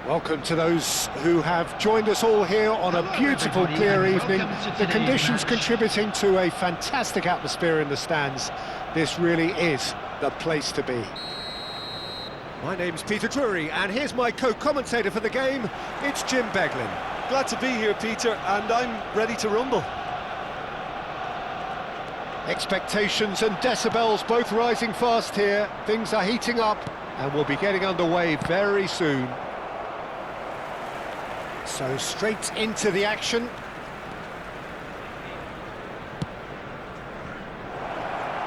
Welcome to those who have joined us all here on a beautiful, clear evening. The conditions contributing to a fantastic atmosphere in the stands. This really is the place to be. My name's Peter Drury, and here's my co-commentator for the game. It's Jim Beglin. Glad to be here, Peter, and I'm ready to rumble. Expectations and decibels both rising fast here. Things are heating up, and we'll be getting underway very soon. So straight into the action.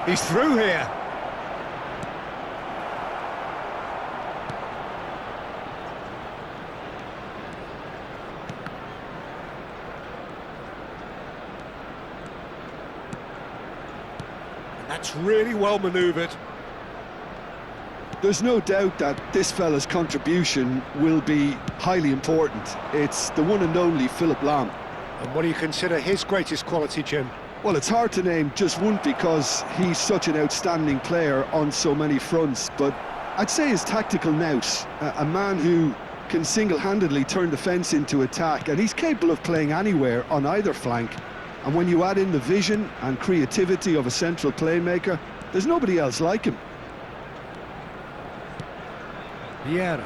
He's through here. And that's really well manoeuvred. There's no doubt that this fella's contribution will be highly important. It's the one and only Philipp Lahm. And what do you consider his greatest quality, Jim? Well, it's hard to name just one because he's such an outstanding player on so many fronts, but I'd say his tactical nous, a man who can single-handedly turn defence into attack, and he's capable of playing anywhere on either flank. And when you add in the vision and creativity of a central playmaker, there's nobody else like him. Vieira.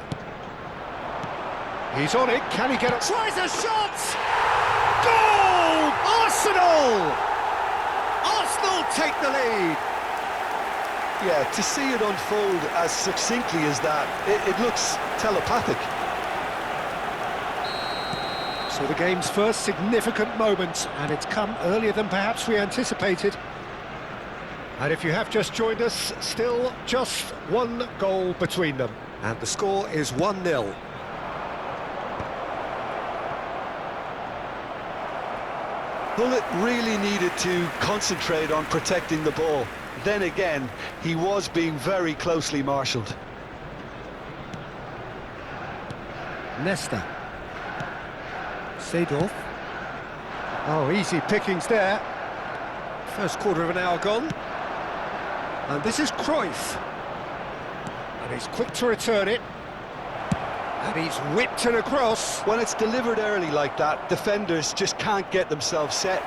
He's on it, can he get it? Tries a shot! Goal! Arsenal! Arsenal take the lead! Yeah, to see it unfold as succinctly as that, it looks telepathic. So the game's first significant moment, and it's come earlier than perhaps we anticipated. And if you have just joined us, still just one goal between them. And the score is 1-0. Bullet really needed to concentrate on protecting the ball. Then again, he was being very closely marshalled. Nesta. Seedorf. Oh, easy pickings there. First quarter of an hour gone. And this is Cruyff. And he's quick to return it. And he's whipped it across. When it's delivered early like that, defenders just can't get themselves set.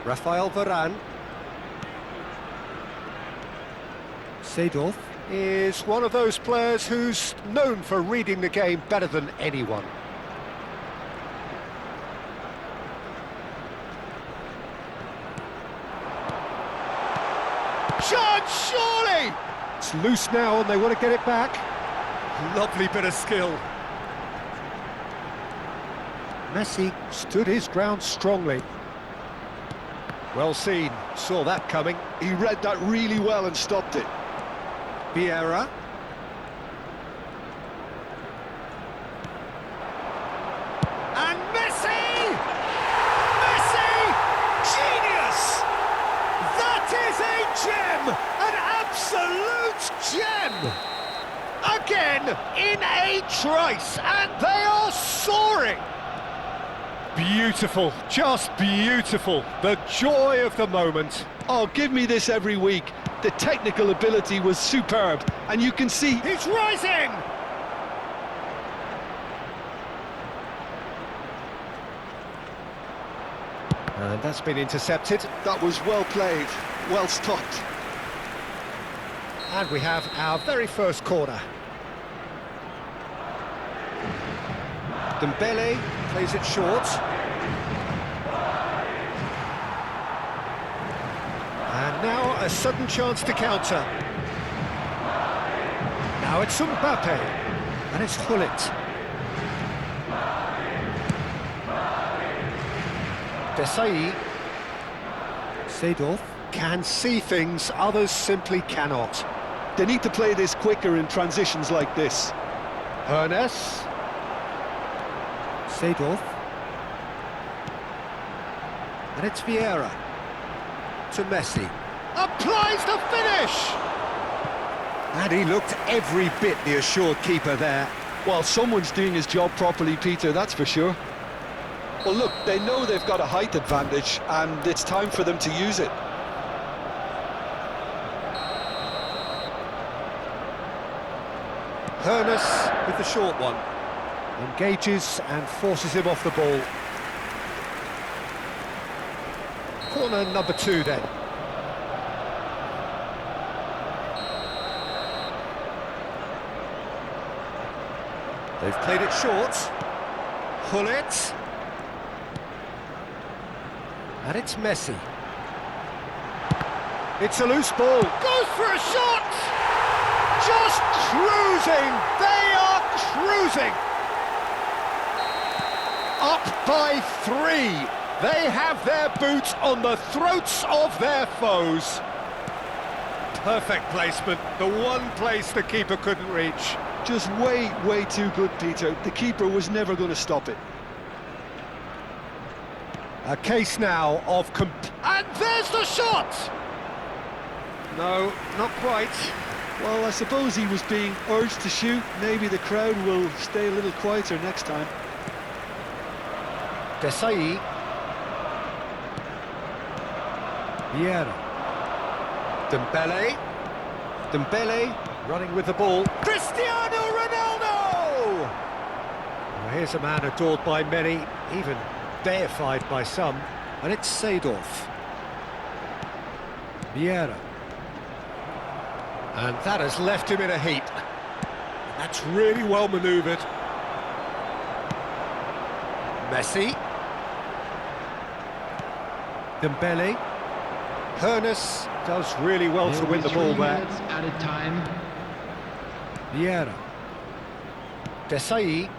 Rafael Varane. Seedorf is one of those players who's known for reading the game better than anyone. Chance, surely! It's loose now and they want to get it back. Lovely bit of skill. Messi stood his ground strongly. Well seen, saw that coming. He read that really well and stopped it. Vieira. And Messi! Messi! Genius! That is a gem! An absolute gem! Again, in a trice, and they are soaring! Beautiful, just beautiful. The joy of the moment. Oh, give me this every week. The technical ability was superb, and you can see... He's rising! And that's been intercepted. That was well played, well stopped. And we have our very first corner. Dembele plays it short. Now a sudden chance to counter. Now it's Mbappe, and it's Gullit. Desai. Seedorf can see things others simply cannot. They need to play this quicker in transitions like this. Hernes. Seedorf. And it's Vieira. To Messi. Applies the finish! And he looked every bit the assured keeper there. Well, someone's doing his job properly, Peter, that's for sure. Well, look, they know they've got a height advantage, and it's time for them to use it. Hernes with the short one. Engages and forces him off the ball. Corner number 2 then. They've played it short. Gullit. And it's Messi. It's a loose ball. Goes for a shot! Just cruising! They are cruising! Up by 3. They have their boots on the throats of their foes. Perfect placement. The one place the keeper couldn't reach. Just way too good, Peter. The keeper was never going to stop it. A case now of and there's the shot! No, not quite. Well, I suppose he was being urged to shoot. Maybe the crowd will stay a little quieter next time. Desai. Vieira. Dembele running with the ball. Cristiano Ronaldo! Well, here's a man adored by many, even deified by some, and it's Seedorf. Vieira. And that has left him in a heap. That's really well manoeuvred. Messi. Dembele. Hernes does really well to win the ball there. Added time. Vieira. Desai.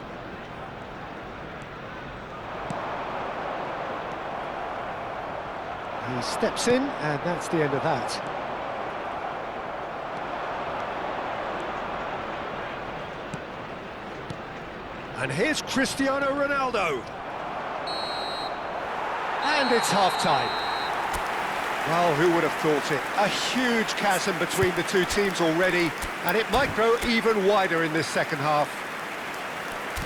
He steps in, and that's the end of that. And here's Cristiano Ronaldo. And it's half-time. Well, who would have thought it? A huge chasm between the two teams already, and it might grow even wider in this second half.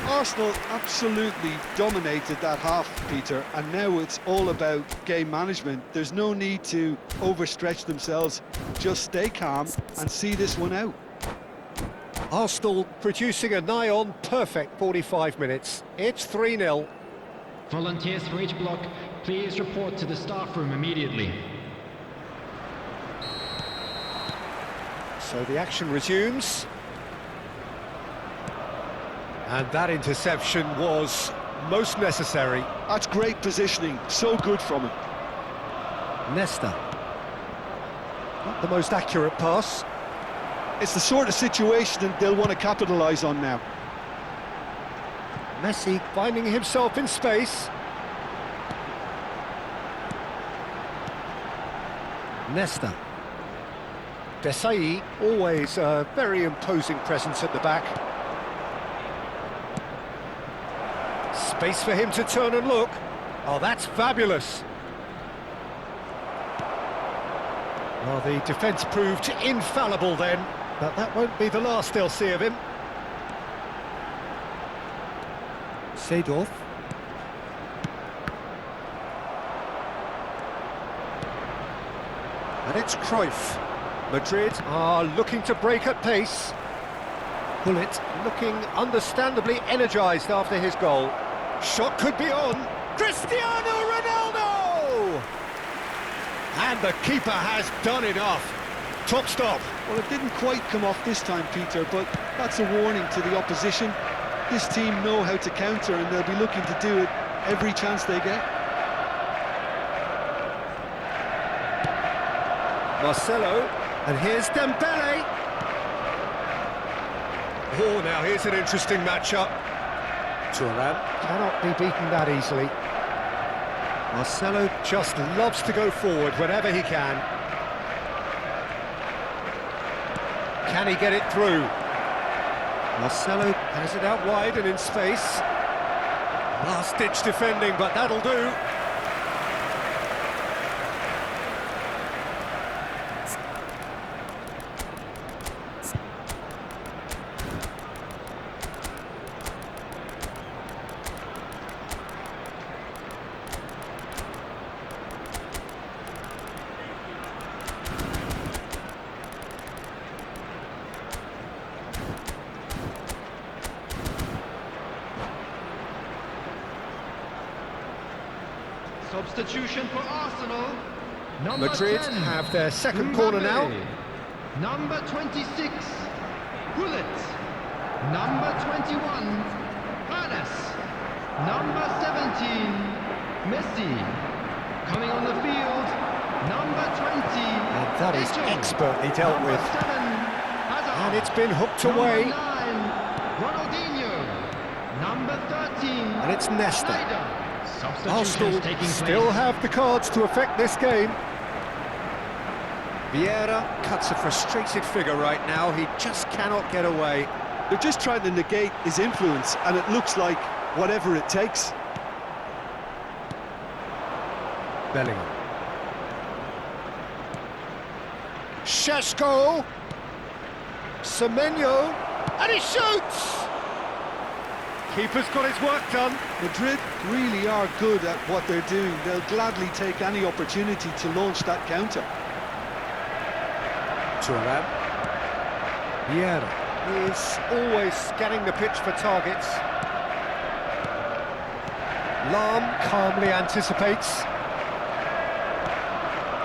Arsenal absolutely dominated that half, Peter, and now it's all about game management. There's no need to overstretch themselves. Just stay calm and see this one out. Arsenal producing a nigh-on perfect 45 minutes. It's 3-0. Volunteers for each block, please report to the staff room immediately. So the action resumes. And that interception was most necessary. That's great positioning, so good from him. Nesta. Not the most accurate pass. It's the sort of situation that they'll want to capitalise on now. Messi finding himself in space. Nesta. Desai, always a very imposing presence at the back. Space for him to turn and look. Oh, that's fabulous. Well, the defence proved infallible then, but that won't be the last they'll see of him. Seedorf. And it's Cruyff. Madrid are looking to break at pace. Gullit looking understandably energised after his goal. Shot could be on. Cristiano Ronaldo! And the keeper has done enough. Top stop. Well, it didn't quite come off this time, Peter, but that's a warning to the opposition. This team know how to counter, and they'll be looking to do it every chance they get. Marcelo, and here's Dembele. Oh, now here's an interesting matchup. Tuan cannot be beaten that easily. Marcelo just loves to go forward whenever he can. Can he get it through? Marcelo has it out wide and in space. Last-ditch defending, but that'll do. Substitution for Arsenal. Number Madrid 10, have their second Mbappe. corner now. Number 26, Gullit. Number 21, Hades. Number 17, Messi. Coming on the field, number 20. And that is Echo. expertly dealt Number with. 7, Hazard. And it's been hooked Number away. 9, Ronaldinho. Number 13, And it's Nesta. Snyder. Arsenal Substitutions taking still place. have the cards to affect this game. Vieira cuts a frustrated figure right now. He just cannot get away. They're just trying to negate his influence, and it looks like whatever it takes. Bellingham. Šeško. Semenyo. And he shoots! Keeper's got his work done. Madrid really are good at what they're doing. They'll gladly take any opportunity to launch that counter. Tuan. Vieira is always scanning the pitch for targets. Lam calmly anticipates.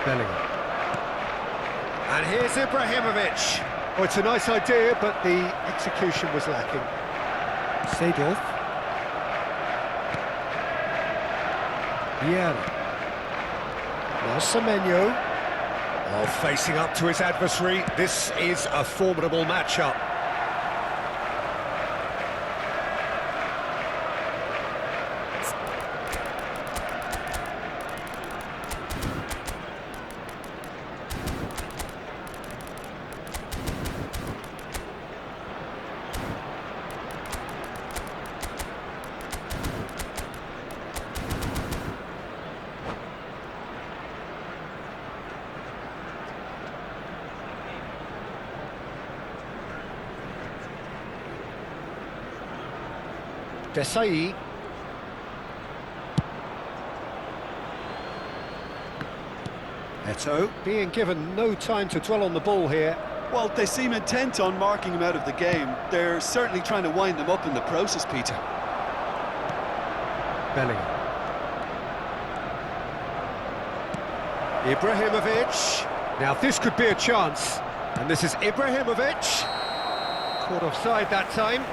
Bellingham. And here's Ibrahimovic. Oh, it's a nice idea, but the execution was lacking. Seedorf. Vieira. Now Semenyo. Oh, facing up to his adversary. This is a formidable matchup. Desai. Eto being given no time to dwell on the ball here. Well, they seem intent on marking him out of the game. They're certainly trying to wind them up in the process, Peter. Bellingham. Ibrahimovic. Now this could be a chance. And this is Ibrahimovic. Caught offside that time.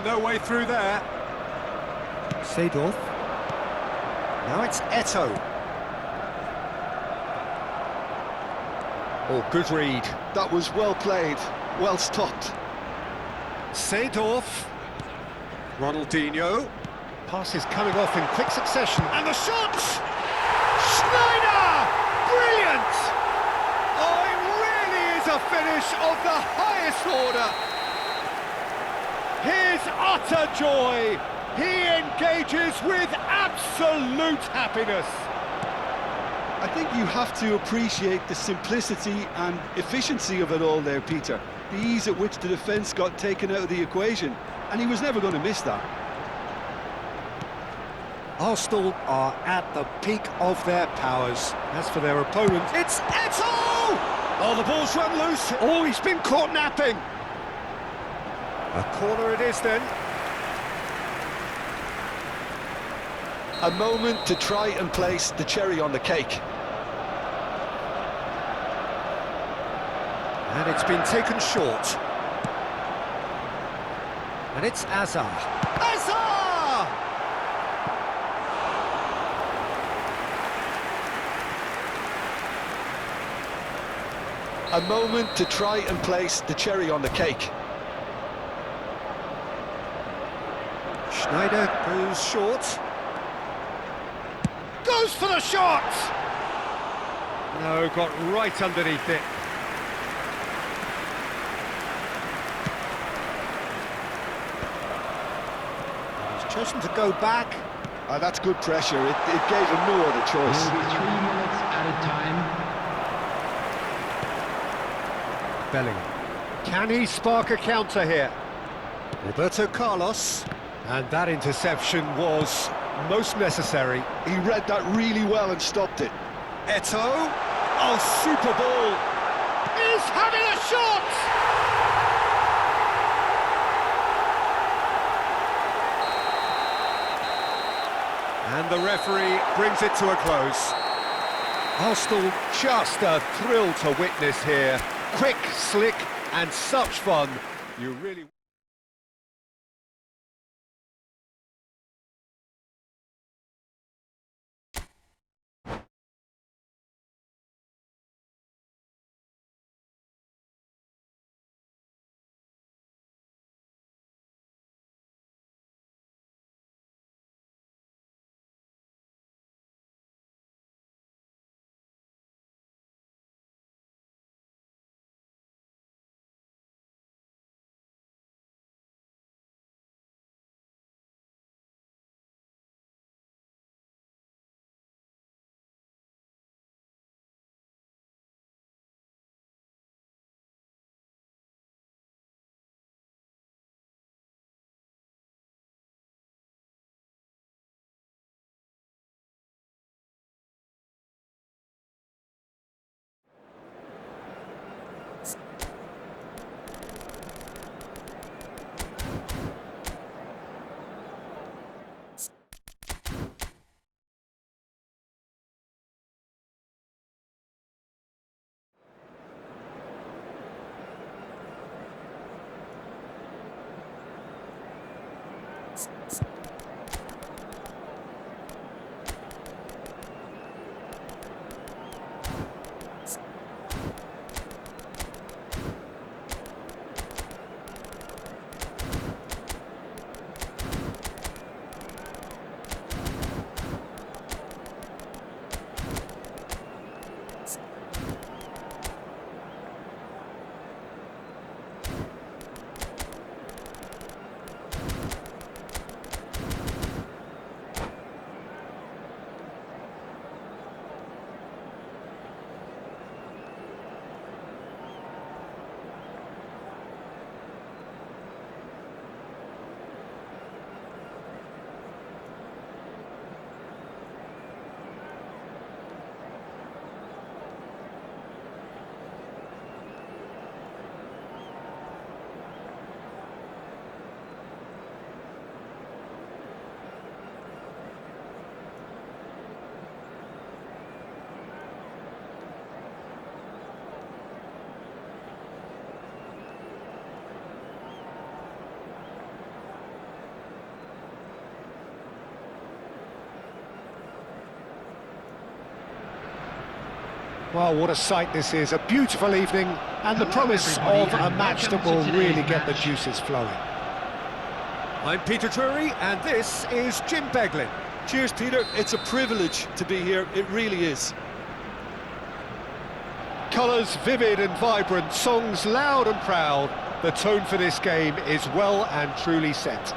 No way through there. Seedorf. Now it's Eto. Oh, good read. That was well played, well stopped. Seedorf. Ronaldinho. Passes coming off in quick succession. And the shot! Snyder! Brilliant! Oh, it really is a finish of the highest order. His utter joy. He engages with absolute happiness. I think you have to appreciate the simplicity and efficiency of it all there, Peter. The ease at which the defence got taken out of the equation, and he was never going to miss that. Arsenal are at the peak of their powers. As for their opponent, it's Eto! Oh, the ball's run loose. Oh, he's been caught napping. A corner it is then. A moment to try and place the cherry on the cake. And it's been taken short. And it's Azar. Azar! A moment to try and place the cherry on the cake. Schneider goes short. Goes for the shot! No, got right underneath it. He's chosen to go back. That's good pressure. It gave him no other choice. There will be 3 minutes added time. Bellingham. Can he spark a counter here? Roberto Carlos. And that interception was most necessary. He read that really well and stopped it. Eto'o. Oh, super ball. He's having a shot! And the referee brings it to a close. Arsenal just a thrill to witness here. Quick, slick, and such fun. You really... Well, what a sight this is. A beautiful evening and the promise of a match that will really get the juices flowing. I'm Peter Drury and this is Jim Beglin. Cheers, Peter. It's a privilege to be here. It really is. Colours vivid and vibrant, songs loud and proud. The tone for this game is well and truly set.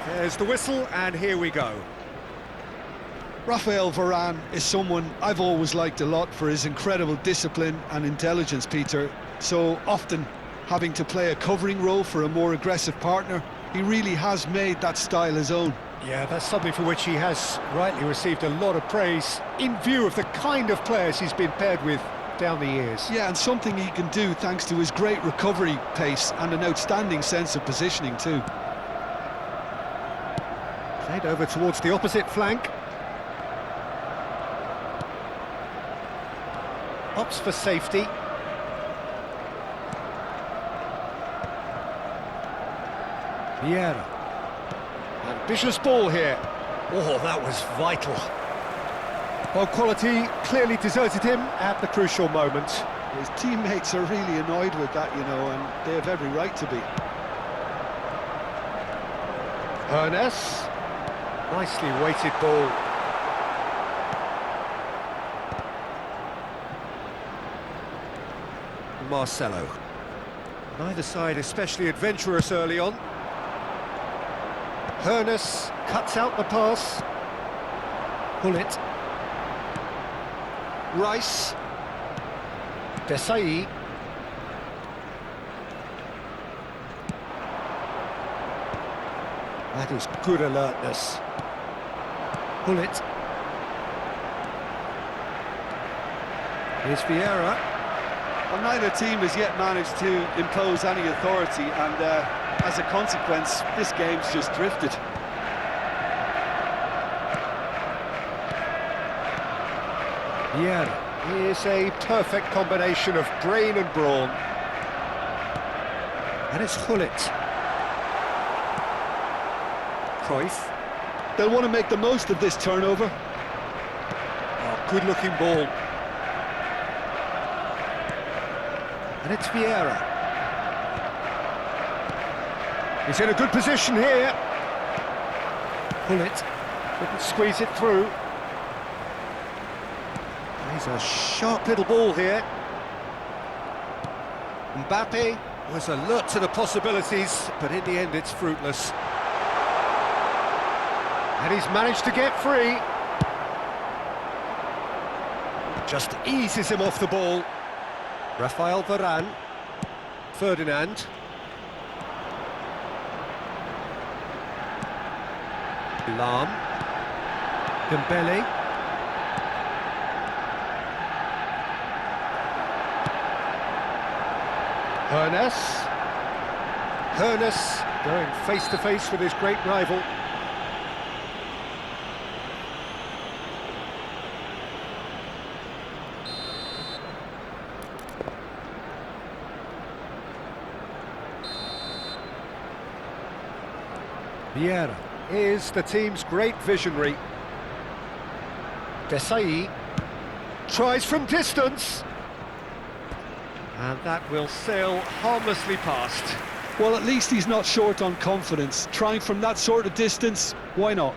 There's the whistle and here we go. Raphael Varane is someone I've always liked a lot for his incredible discipline and intelligence, Peter. So often having to play a covering role for a more aggressive partner, he really has made that style his own. Yeah, that's something for which he has rightly received a lot of praise in view of the kind of players he's been paired with down the years. Yeah, and something he can do thanks to his great recovery pace and an outstanding sense of positioning too. Played over towards the opposite flank. Opts for safety. Vieira. Ambitious ball here. Oh, that was vital. Well, quality clearly deserted him at the crucial moment. His teammates are really annoyed with that, you know, and they have every right to be. Ernest. Nicely weighted ball. Marcelo. Neither side especially adventurous early on. Ernest cuts out the pass. Pull it. Rice. Desai. That is good alertness. Pull it. Here's Vieira. Well, neither team has yet managed to impose any authority, and as a consequence, this game's just drifted. Vieira is a perfect combination of brain and brawn. And it's Gullit. Cruyff. They'll want to make the most of this turnover. Oh, good-looking ball. And it's Vieira. He's in a good position here. Gullit. Couldn't squeeze it through. He's a sharp little ball here. Mbappe was alert to the possibilities, but in the end it's fruitless. And he's managed to get free. Just eases him off the ball. Rafael Varane. Ferdinand. Lahm. Dembele. Ernest. Ernest going face-to-face with his great rival. Vieira is the team's great visionary. Desai tries from distance. And that will sail harmlessly past. Well, at least he's not short on confidence. Trying from that sort of distance, why not?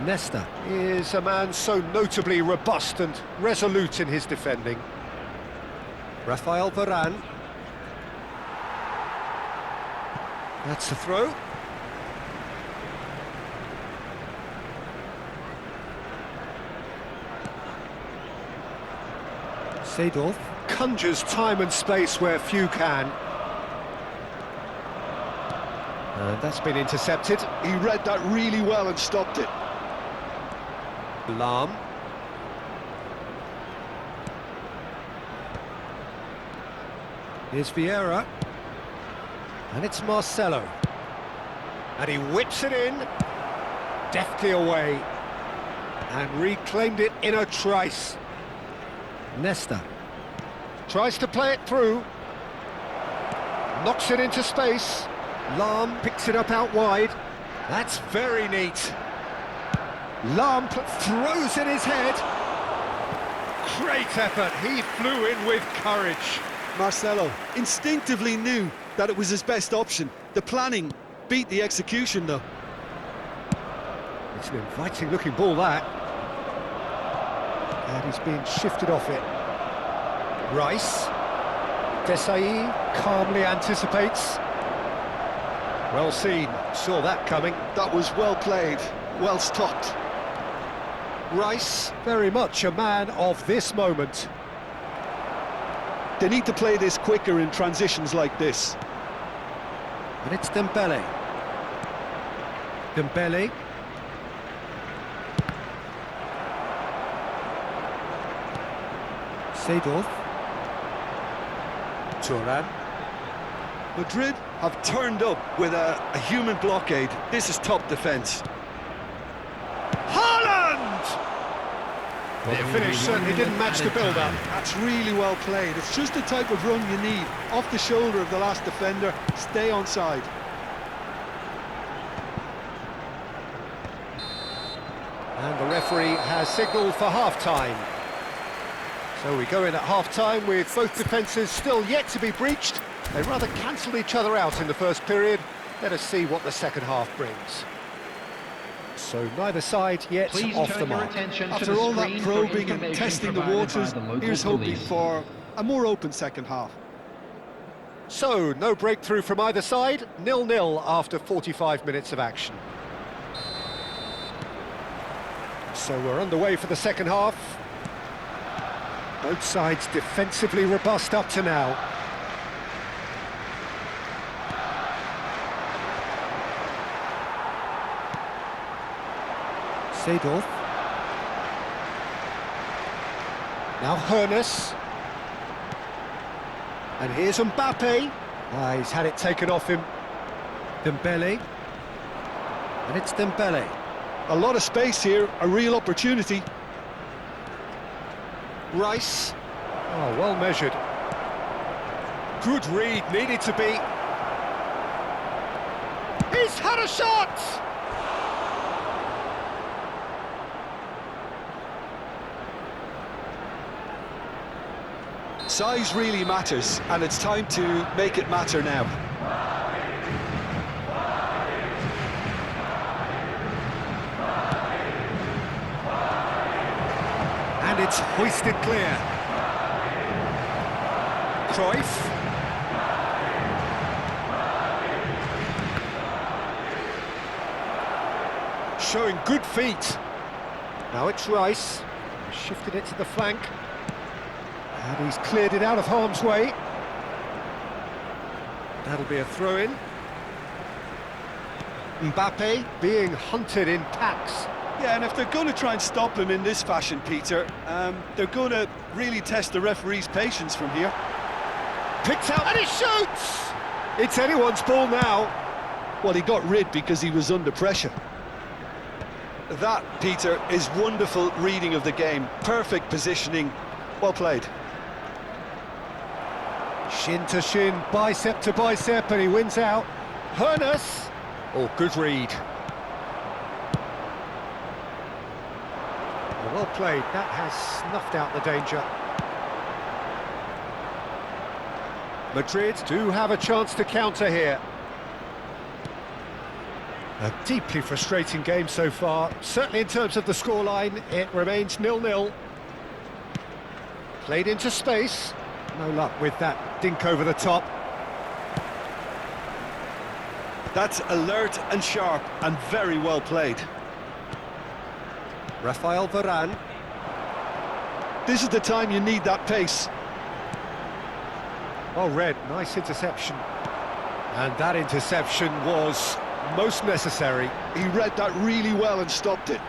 Nesta is a man so notably robust and resolute in his defending. Rafael Varane. That's the throw. Seedorf conjures time and space where few can. And that's been intercepted. He read that really well and stopped it. Lahm. Here's Vieira. And it's Marcelo. And he whips it in. Deftly away. And reclaimed it in a trice. Nesta. Tries to play it through. Knocks it into space. Lahm picks it up out wide. That's very neat. Lahm throws in his head. Great effort. He flew in with courage. Marcelo instinctively knew that it was his best option. The planning beat the execution, though. It's an inviting-looking ball, that. And he's being shifted off it. Rice. Desai calmly anticipates. Well seen. Saw that coming. That was well played, well stopped. Rice, very much a man of this moment. They need to play this quicker in transitions like this. And it's Dembele. Dembele. Seedorf. Tuan. Madrid have turned up with a human blockade. This is top defence. Haaland! Well, the finish certainly didn't match the build-up. That's really well played. It's just the type of run you need. Off the shoulder of the last defender, stay onside. And the referee has signalled for half-time. So we go in at half-time with both defences still yet to be breached. They rather cancelled each other out in the first period. Let us see what the second half brings. So neither side yet Please off turn the your mark. attention to After the all that screen for probing and information testing the provided by waters, the local here's hoping police. for a more open second half. So, no breakthrough from either side, 0-0 after 45 minutes of action. So we're underway for the second half. Both sides defensively robust up to now. Seedorf. Now Hoeneß. And here's Mbappe. He's had it taken off him. Dembele. And it's Dembele. A lot of space here, a real opportunity. Rice. Oh, well measured. Good read, needed to be. He's had a shot! Size really matters, and it's time to make it matter now. And it's hoisted clear. Cruyff. Showing good feet. Now it's Rice. Shifted it to the flank. And he's cleared it out of harm's way. That'll be a throw-in. Mbappe being hunted in packs. Yeah, and if they're going to try and stop him in this fashion, Peter, they're going to really test the referee's patience from here. Picked out and he shoots! It's anyone's ball now. Well, he got rid because he was under pressure. That, Peter, is wonderful reading of the game. Perfect positioning. Well played. Shin to shin, bicep to bicep, and he wins out. Hoeneß. Oh, good read. Well played, that has snuffed out the danger. Madrid do have a chance to counter here. A deeply frustrating game so far. Certainly in terms of the scoreline, it remains 0-0. Played into space. No luck with that dink over the top. That's alert and sharp and very well played. Rafael Varane. This is the time you need that pace. Well read, nice interception. And that interception was most necessary. He read that really well and stopped it.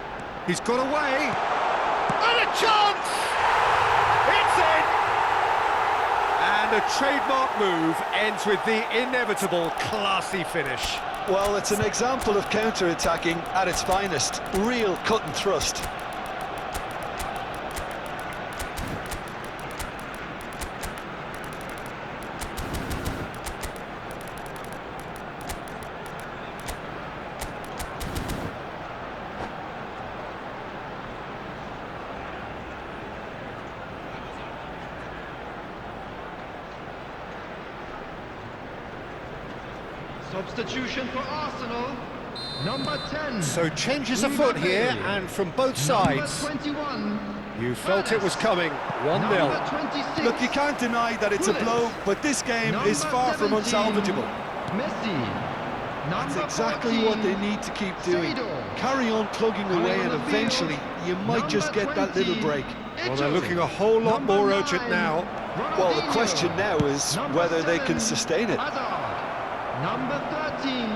He's got away. And a chance! It's in! And a trademark move ends with the inevitable classy finish. Well, it's an example of counter-attacking at its finest. Real cut and thrust. Substitution for Arsenal, number 10. So changes afoot here, and from both sides, Number 21. you felt it was coming. 1-0. Number 26. Look, you can't deny that it's a blow, but this game is far from unsalvageable. Messi. That's Number exactly 14. what they need to keep doing. Seedorf. Carry on plugging away, and eventually you might just get that little break. Well, they're looking a whole lot more urgent now. Well, the question now is whether they can sustain it. Hazard. Number 13,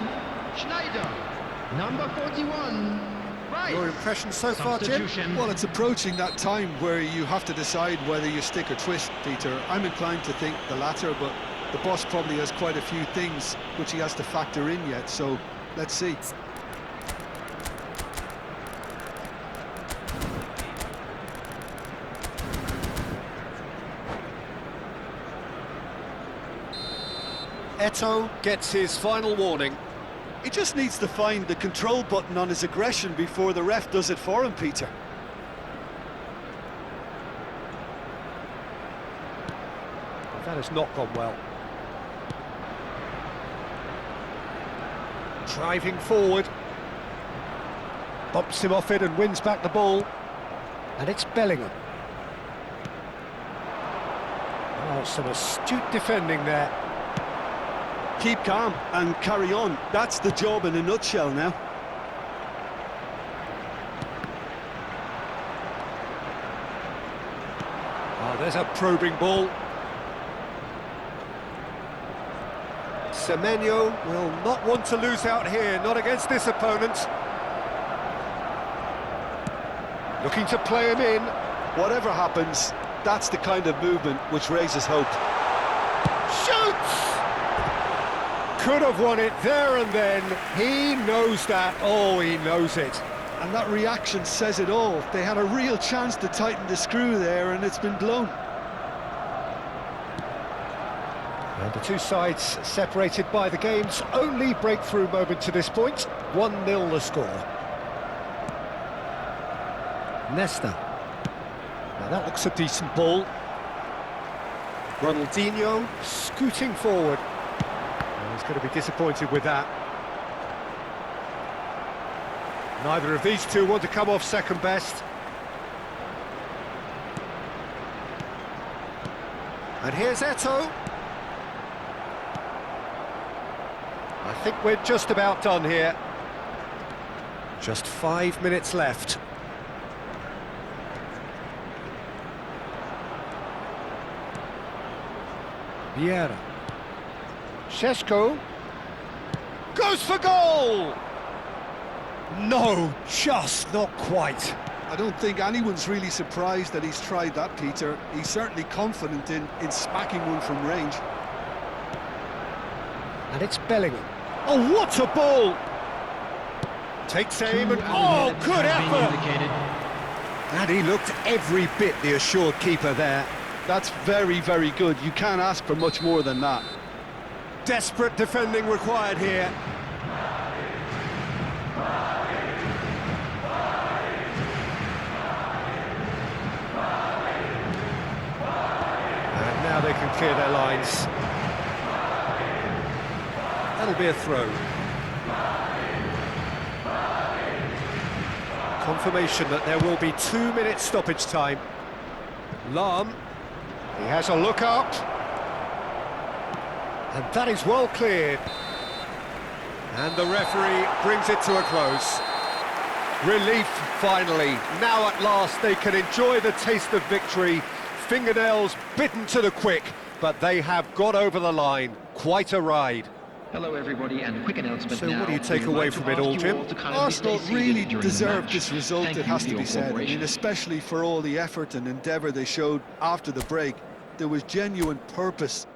Schneider. Number 41, Rice. Your impression so far, Jim? Substitution. Well, it's approaching that time where you have to decide whether you stick or twist, Peter. I'm inclined to think the latter, but the boss probably has quite a few things which he has to factor in yet, so let's see. Eto'o gets his final warning. He just needs to find the control button on his aggression before the ref does it for him, Peter. That has not gone well. Driving forward. Bumps him off it and wins back the ball. And it's Bellingham. Oh, some astute defending there. Keep calm and carry on. That's the job in a nutshell now. Oh, there's a probing ball. Semenyo will not want to lose out here, not against this opponent. Looking to play him in. Whatever happens, that's the kind of movement which raises hope. Shoots! Could have won it there and then. He knows that. Oh, he knows it. And that reaction says it all. They had a real chance to tighten the screw there, and it's been blown. And the two sides separated by the game's only breakthrough moment to this point. 1-0 the score. Nesta. Now that looks a decent ball. Ronaldinho scooting forward. Oh, he's going to be disappointed with that. Neither of these two want to come off second best. And here's Eto'o. I think we're just about done here. Just 5 minutes left. Vieira. Šeško. Goes for goal! No, just not quite. I don't think anyone's really surprised that he's tried that, Peter. He's certainly confident in smacking one from range. And it's Bellingham. Oh, what a ball! Takes aim and... Oh, good effort! And he looked every bit the assured keeper there. That's very, very good. You can't ask for much more than that. Desperate defending required here. And now they can clear their lines. That'll be a throw. Confirmation that there will be 2 minutes stoppage time. Lahm, he has a look up. And that is well cleared. And the referee brings it to a close. Relief, finally. Now at last they can enjoy the taste of victory. Fingernails bitten to the quick, but they have got over the line. Quite a ride. Hello everybody, and a quick announcement So now. what do you take We would away like to from it ask all, you Jim? all to kindly Arsenal stay seated really during the deserved match. this result, Thank it you has for to be your said. I cooperation. mean, especially for all the effort and endeavour they showed after the break. There was genuine purpose